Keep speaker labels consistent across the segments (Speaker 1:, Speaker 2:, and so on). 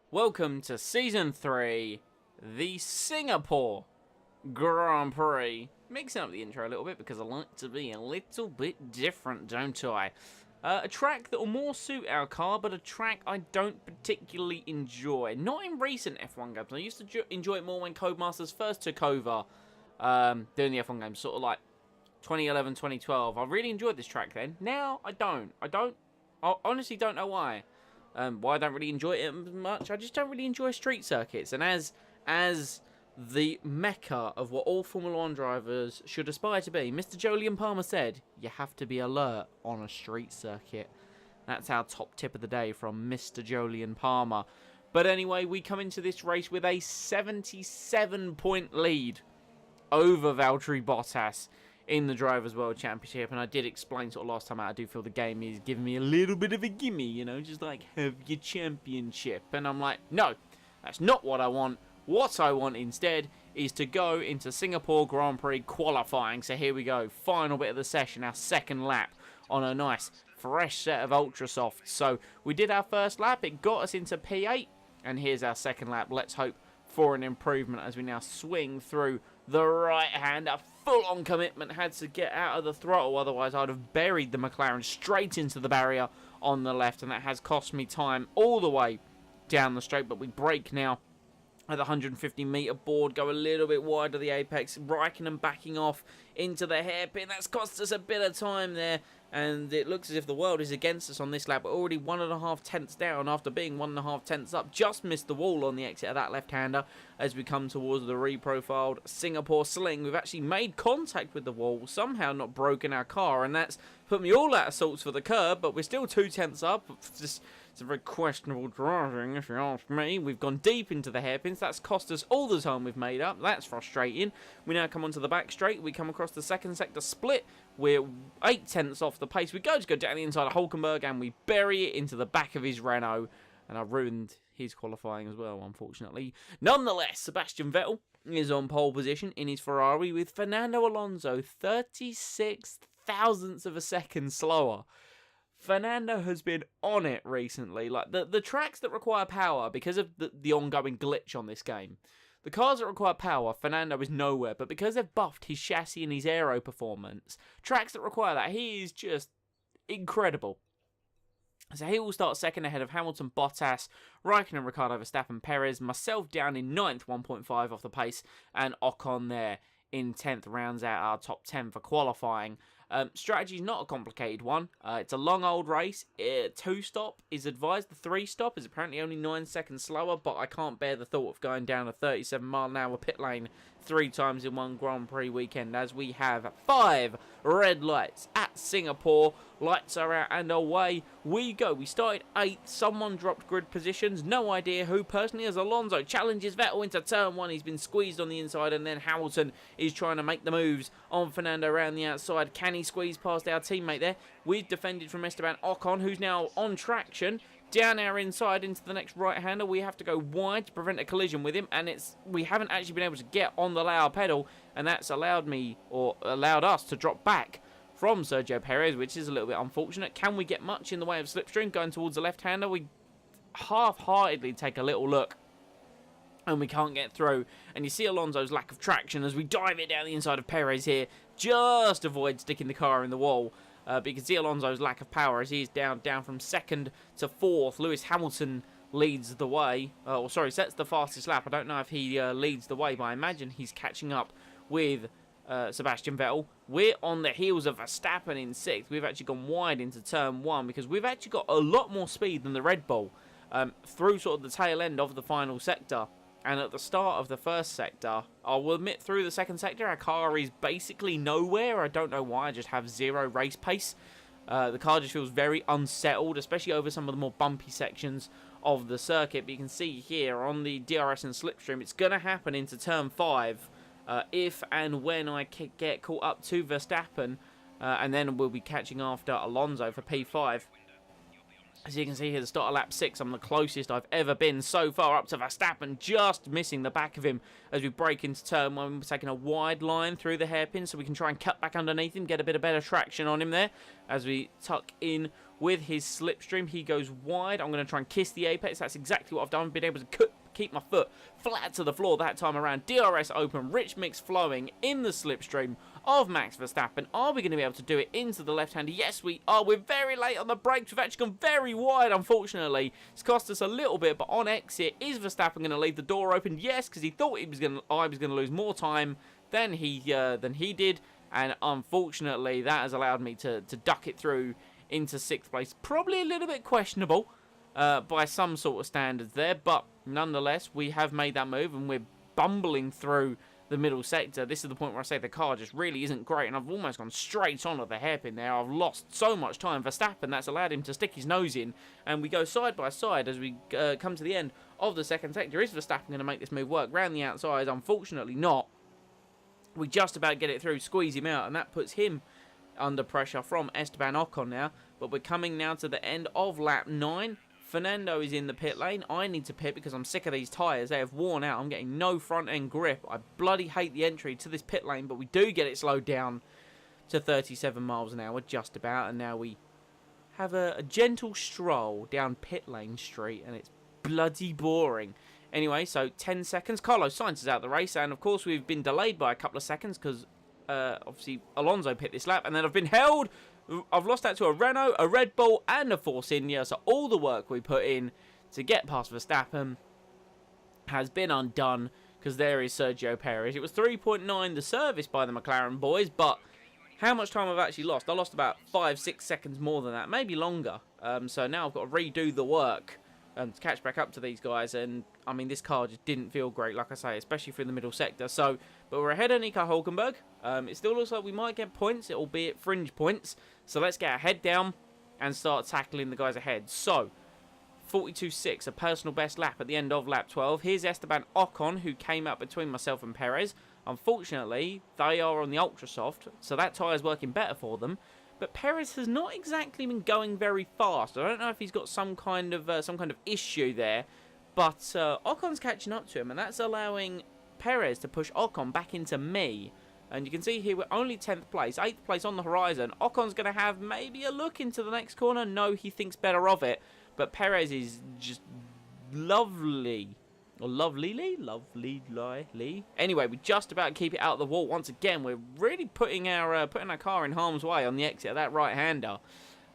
Speaker 1: Welcome to Season 3, the Singapore Grand Prix. Mixing up the intro a little bit because I like to be a little bit different, don't I? A track that will more suit our car, but a track I don't particularly enjoy. Not in recent F1 games. I used to enjoy it more when Codemasters first took over doing the F1 games, sort of like 2011, 2012. I really enjoyed this track then. Now, I don't. I honestly don't know why. Why I don't really enjoy it much. I just don't really enjoy street circuits. And as the mecca of what all Formula 1 drivers should aspire to be, Mr. Jolyon Palmer said, you have to be alert on a street circuit. That's our top tip of the day from Mr. Jolyon Palmer. But anyway, we come into this race with a 77-point lead over Valtteri Bottas in the Drivers' World Championship, and I did explain sort of last time out, I do feel the game is giving me a little bit of a gimme, you know, just like, have your championship, and I'm like, no, that's not what I want. What I want instead is to go into Singapore Grand Prix qualifying, so here we go, final bit of the session, our second lap on a nice, fresh set of Ultra Softs. So, we did our first lap, it got us into P8, and here's our second lap. Let's hope for an improvement as we now swing through the right hand. A full-on commitment, had to get out of the throttle, otherwise I'd have buried the McLaren straight into the barrier on the left, and that has cost me time all the way down the straight. But we brake now at the 150 metre board, go a little bit wide of the apex. Raikkonen backing off into the hairpin. That's cost us a bit of time there, and it looks as if the world is against us on this lap. We're already 1.5 tenths down after being 1.5 tenths up. Just missed the wall on the exit of that left-hander as we come towards the reprofiled Singapore sling. We've actually made contact with the wall, somehow not broken our car, and that's put me all out of sorts for the curb, but we're still 2 tenths up. It's a very questionable driving, if you ask me. We've gone deep into the hairpins. That's cost us all the time we've made up. That's frustrating. We now come onto the back straight. We come across the second sector split. We're 8 tenths off the pace. We go down the inside of Hulkenberg, and we bury it into the back of his Renault. And I ruined his qualifying as well, unfortunately. Nonetheless, Sebastian Vettel is on pole position in his Ferrari with Fernando Alonso 36 thousandths of a second slower. Fernando has been on it recently. Like the tracks that require power, because of the ongoing glitch on this game, the cars that require power, Fernando is nowhere. But because they've buffed his chassis and his aero performance, tracks that require that, he is just incredible. So he will start second ahead of Hamilton, Bottas, Raikkonen, Ricciardo, Verstappen, Perez, myself down in 9th, 1.5 off the pace, and Ocon there in 10th rounds out our top 10 for qualifying. Strategy is not a complicated one. It's a long old race. 2-stop is advised. The 3-stop is apparently only 9 seconds slower, but I can't bear the thought of going down a 37-mile-an-hour pit lane 3 times in one Grand Prix weekend, as we have 5 red lights at Singapore. Lights are out and away we go. We started 8th. Someone dropped grid positions. No idea who. Personally, as Alonso challenges Vettel into turn 1. He's been squeezed on the inside, and then Hamilton is trying to make the moves on Fernando around the outside. Can he squeeze past our teammate there? We've defended from Esteban Ocon, who's now on traction. Down our inside into the next right-hander. We have to go wide to prevent a collision with him, and we haven't actually been able to get on the lower pedal, and that's allowed us to drop back from Sergio Perez, which is a little bit unfortunate. Can we get much in the way of slipstream going towards the left-hander? We half-heartedly take a little look, and we can't get through. And you see Alonso's lack of traction as we dive it down the inside of Perez here. Just avoid sticking the car in the wall. But you can see Alonso's lack of power as he's down from 2nd to 4th. Lewis Hamilton leads the way. Sets the fastest lap. I don't know if he leads the way, but I imagine he's catching up with Sebastian Vettel. We're on the heels of Verstappen in 6th. We've actually gone wide into turn 1 because we've actually got a lot more speed than the Red Bull through sort of the tail end of the final sector. And at the start of the first sector, I will admit, through the second sector, our car is basically nowhere. I don't know why, I just have 0 race pace. The car just feels very unsettled, especially over some of the more bumpy sections of the circuit. But you can see here on the DRS and slipstream, it's going to happen into turn 5 if and when I get caught up to Verstappen. And then we'll be catching after Alonso for P5. As you can see here, the start of lap 6, I'm the closest I've ever been so far up to Verstappen, just missing the back of him as we break into turn 1. We're taking a wide line through the hairpin so we can try and cut back underneath him, get a bit of better traction on him there. As we tuck in with his slipstream, he goes wide. I'm going to try and kiss the apex. That's exactly what I've done. Been able to keep my foot flat to the floor that time around. DRS open, rich mix flowing in the slipstream of Max Verstappen. Are we going to be able to do it into the left-hander? Yes, we are. We're very late on the brakes. We've actually gone very wide, unfortunately. It's cost us a little bit, but on exit, is Verstappen going to leave the door open? Yes, because he thought I was going to lose more time than he did, and unfortunately, that has allowed me to duck it through into 6th place. Probably a little bit questionable by some sort of standards there, but nonetheless, we have made that move, and we're bumbling through the middle sector. This is the point where I say the car just really isn't great, and I've almost gone straight on at the hairpin there. I've lost so much time. Verstappen, that's allowed him to stick his nose in, and we go side by side as we come to the end of the second sector. Is Verstappen going to make this move work? Round the outside, unfortunately not. We just about get it through, squeeze him out, and that puts him under pressure from Esteban Ocon now. But we're coming now to the end of lap 9. Fernando is in the pit lane. I need to pit because I'm sick of these tyres. They have worn out. I'm getting no front end grip. I bloody hate the entry to this pit lane, but we do get it slowed down to 37 miles an hour, just about. And now we have a gentle stroll down pit lane street, and it's bloody boring. Anyway, so 10 seconds. Carlos Sainz is out of the race, and of course we've been delayed by a couple of seconds because obviously Alonso pit this lap, and then I've been held. I've lost that to a Renault, a Red Bull, and a Force India. So all the work we put in to get past Verstappen has been undone because there is Sergio Perez. It was 3.9 the service by the McLaren boys, but how much time I've actually lost? I lost about 5-6 seconds more than that, maybe longer. So now I've got to redo the work to catch back up to these guys, and I mean, this car just didn't feel great, like I say, especially through the middle sector. So, but we're ahead of Nico Hülkenberg. It still looks like we might get points, albeit fringe points. So let's get our head down and start tackling the guys ahead. So, 42.6, a personal best lap at the end of lap 12. Here's Esteban Ocon, who came up between myself and Perez. Unfortunately, they are on the ultra soft, so that tyre's working better for them. But Perez has not exactly been going very fast. I don't know if he's got some kind of issue there, but Ocon's catching up to him, and that's allowing Perez to push Ocon back into me. And you can see here we're only 10th place, 8th place on the horizon. Ocon's going to have maybe a look into the next corner. No, he thinks better of it, but Perez is just lovely. Or lovely. Anyway, we just about keep it out of the wall. Once again, we're really putting our car in harm's way on the exit of that right-hander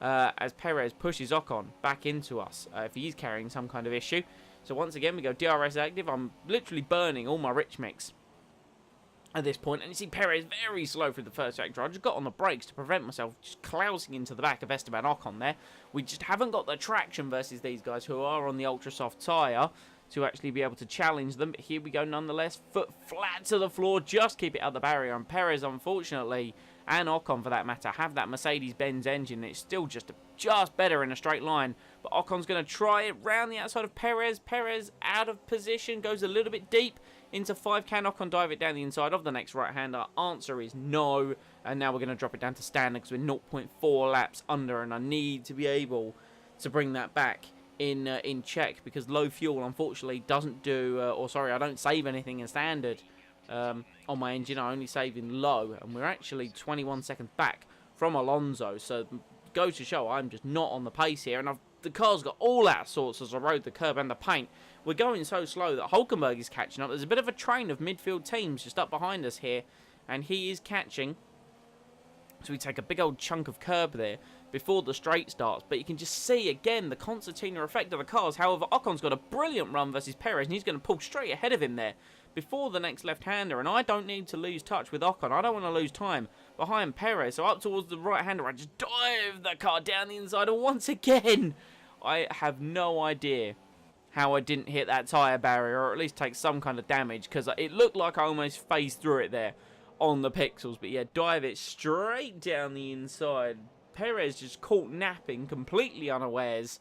Speaker 1: as Perez pushes Ocon back into us if he's carrying some kind of issue. So once again, we go DRS active. I'm literally burning all my rich mix at this point. And you see Perez very slow through the first sector. I just got on the brakes to prevent myself just clousing into the back of Esteban Ocon there. We just haven't got the traction versus these guys who are on the ultra-soft tyre to actually be able to challenge them. But here we go nonetheless. Foot flat to the floor. Just keep it out the barrier. And Perez, unfortunately, and Ocon for that matter, have that Mercedes-Benz engine. It's still just better in a straight line. But Ocon's going to try it round the outside of Perez. Perez out of position. Goes a little bit deep into 5. Can Ocon dive it down the inside of the next right-hander? Answer is no. And now we're going to drop it down to standard because we're 0.4 laps under. And I need to be able to bring that back in check because low fuel unfortunately doesn't do I don't save anything in standard on my engine. I only save in low, and we're actually 21 seconds back from Alonso, so go to show I'm just not on the pace here, and the car's got all out of sorts as I rode the curb and the paint. We're going so slow that Hülkenberg is catching up. There's a bit of a train of midfield teams just up behind us here, and he is catching. So we take a big old chunk of curb there before the straight starts. But you can just see, again, the concertina effect of the cars. However, Ocon's got a brilliant run versus Perez, and he's going to pull straight ahead of him there before the next left-hander. And I don't need to lose touch with Ocon. I don't want to lose time behind Perez. So up towards the right-hander, I just dive the car down the inside. And once again, I have no idea how I didn't hit that tyre barrier, or at least take some kind of damage, because it looked like I almost phased through it there on the pixels. But yeah, dive it straight down the inside. Perez just caught napping, completely unawares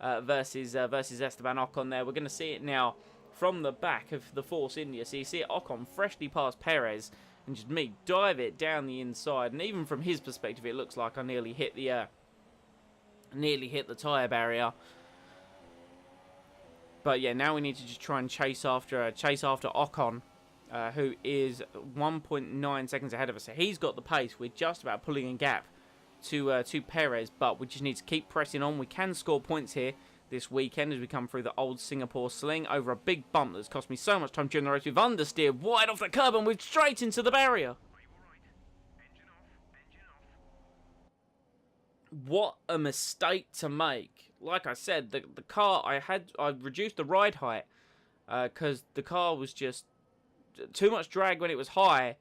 Speaker 1: versus Esteban Ocon there. We're going to see it now from the back of the Force India. So you see it, Ocon freshly past Perez, and just me dive it down the inside. And even from his perspective, it looks like I nearly hit the Nearly hit the tyre barrier. But yeah, now we need to just try and chase after Ocon, who is 1.9 seconds ahead of us. So he's got the pace. We're just about pulling a gap to Perez, but we just need to keep pressing on. We can score points here this weekend as we come through the old Singapore sling over a big bump that's cost me so much time during the race. We've understeered wide off the curb and we've straight into the barrier. What a mistake to make. Like I said, the car, I reduced the ride height because the car was just too much drag when it was high,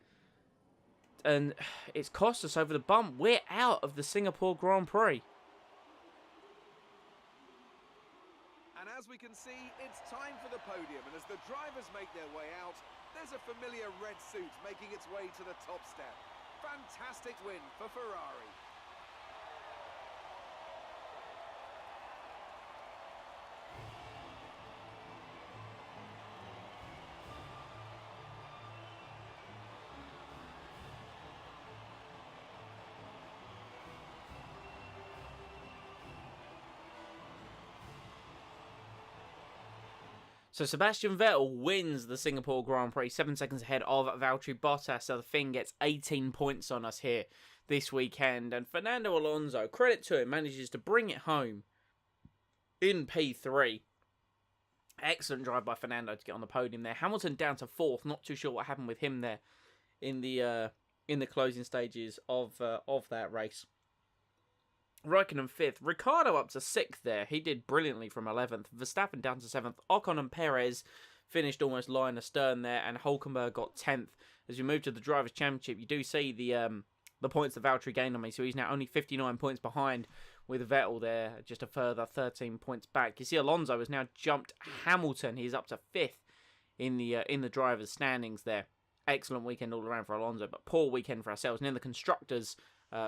Speaker 1: and it's cost us over the bump. We're out of the Singapore Grand Prix.
Speaker 2: And as we can see, it's time for the podium, and as the drivers make their way out, there's a familiar red suit making its way to the top step. Fantastic win for Ferrari.
Speaker 1: So Sebastian Vettel wins the Singapore Grand Prix, 7 seconds ahead of Valtteri Bottas. So the thing gets 18 points on us here this weekend. And Fernando Alonso, credit to him, manages to bring it home in P3. Excellent drive by Fernando to get on the podium there. Hamilton down to 4th. Not too sure what happened with him there in the closing stages of that race. Raikkonen 5th. Ricciardo up to 6th there. He did brilliantly from 11th. Verstappen down to 7th. Ocon and Perez finished almost line astern there. And Hülkenberg got 10th. As we move to the Drivers' Championship, you do see the points that Valtteri gained on me. So he's now only 59 points behind with Vettel there. Just a further 13 points back. You see Alonso has now jumped Hamilton. He's up to 5th in the drivers' standings there. Excellent weekend all around for Alonso. But poor weekend for ourselves. And in the Constructors,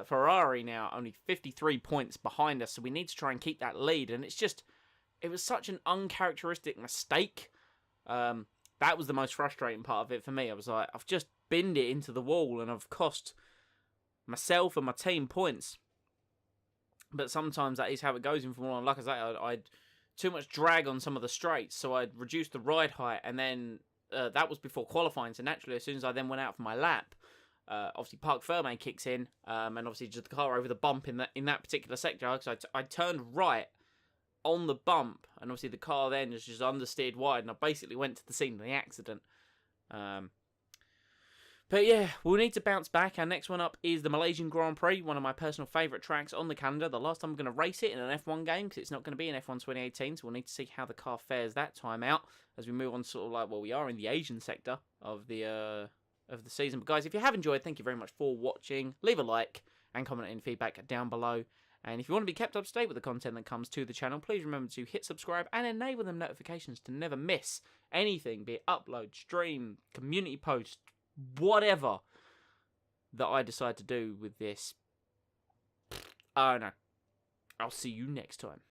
Speaker 1: Ferrari now only 53 points behind us, so we need to try and keep that lead. And it was such an uncharacteristic mistake. That was the most frustrating part of it for me. I was like, I've just binned it into the wall and I've cost myself and my team points. But sometimes that is how it goes in Formula 1. Like I say, I'd too much drag on some of the straights, so I'd reduced the ride height, and then that was before qualifying. So naturally, as soon as I then went out for my lap, obviously Parc Fermé kicks in, and obviously just the car over the bump in that particular sector. Because I turned right on the bump, and obviously the car then just understeered wide, and I basically went to the scene of the accident. But yeah, we'll need to bounce back. Our next one up is the Malaysian Grand Prix, one of my personal favourite tracks on the calendar. The last time I'm going to race it in an F1 game, because it's not going to be in F1 2018, so we'll need to see how the car fares that time out as we move on sort of like, well, we are in the Asian sector of the season. But guys, if you have enjoyed, thank you very much for watching. Leave a like and comment any feedback down below. And if you want to be kept up to date with the content that comes to the channel, please remember to hit subscribe and enable them notifications to never miss anything, be it upload, stream, community post, whatever that I decide to do with this. I don't know. I'll see you next time.